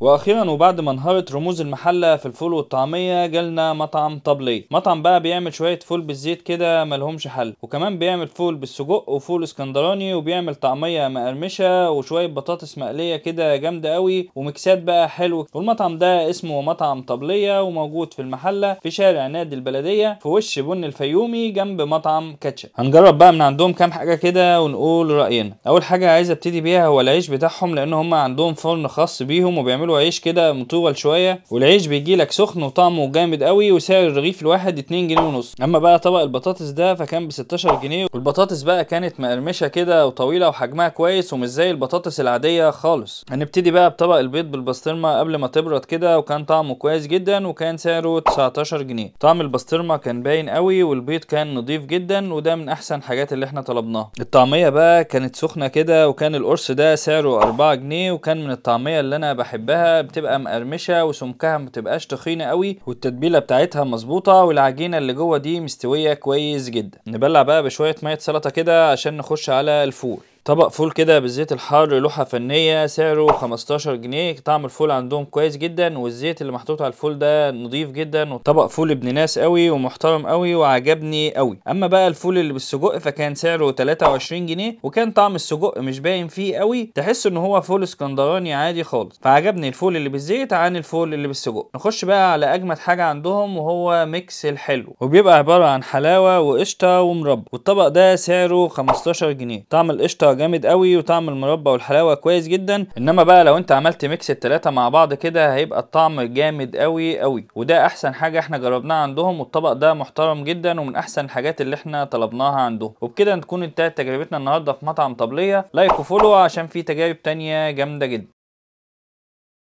واخيرا وبعد ما انهارت رموز المحله في الفول والطعميه جالنا مطعم طبليه. مطعم بقى بيعمل شويه فول بالزيت كده ملهمش حل، وكمان بيعمل فول بالسجق وفول اسكندراني، وبيعمل طعميه مقرمشه وشويه بطاطس مقليه كده جامده قوي وميكسات بقى حلو. والمطعم ده اسمه مطعم طبليه وموجود في المحله في شارع نادي البلديه في وش بن الفيومي جنب مطعم كاتشب. هنجرب بقى من عندهم كام حاجه كده ونقول راينا. اول حاجه عايز ابتدي بيها هو العيش بتاعهم، لان هم عندهم فرن خاص بيهم وبيعملوا عيش كده مطول شويه، والعيش بيجي لك سخن وطعمه جامد قوي، وسعر الرغيف الواحد 2 جنيه ونص. اما بقى طبق البطاطس ده فكان ب 16 جنيه، والبطاطس بقى كانت مقرمشه كده وطويله وحجمها كويس ومش زي البطاطس العاديه خالص. هنبتدي بقى بطبق البيض بالبسطرمه قبل ما تبرد كده، وكان طعمه كويس جدا وكان سعره 19 جنيه. طعم البسطرمه كان باين قوي والبيض كان نضيف جدا، وده من احسن حاجات اللي احنا طلبناها. الطعميه بقى كانت سخنه كده، وكان القرص ده سعره 4 جنيه، وكان من الطعميه اللي انا بحبها، بتبقى مقرمشه وسمكها متبقاش تخينه قوي، والتتبيله بتاعتها مظبوطه، والعجينه اللي جوه دي مستويه كويس جدا. نبلع بقى بشويه ميه سلطه كده عشان نخش على الفول. طبق فول كده بالزيت الحار لوحة فنية سعره 15 جنيه. طعم الفول عندهم كويس جدا، والزيت اللي محطوط على الفول ده نضيف جدا، وطبق فول ابن ناس قوي ومحترم قوي وعجبني قوي. اما بقى الفول اللي بالسجق فكان سعره 23 جنيه، وكان طعم السجق مش باين فيه قوي، تحس ان هو فول اسكندراني عادي خالص. فعجبني الفول اللي بالزيت عن الفول اللي بالسجق. نخش بقى على اجمد حاجة عندهم وهو ميكس الحلو، وبيبقى عبارة عن حلاوة وقشطة ومربى، والطبق ده سعره 15 جنيه. طعم القشطة جامد قوي وطعم المربى والحلاوه كويس جدا، انما بقى لو انت عملت ميكس التلاته مع بعض كده هيبقى الطعم جامد قوي قوي، وده احسن حاجه احنا جربناها عندهم. والطبق ده محترم جدا ومن احسن الحاجات اللي احنا طلبناها عندهم. وبكده نكون انتهت تجربتنا النهارده في مطعم طبليه. لايك وفولو عشان في تجارب تانية جامده جدا.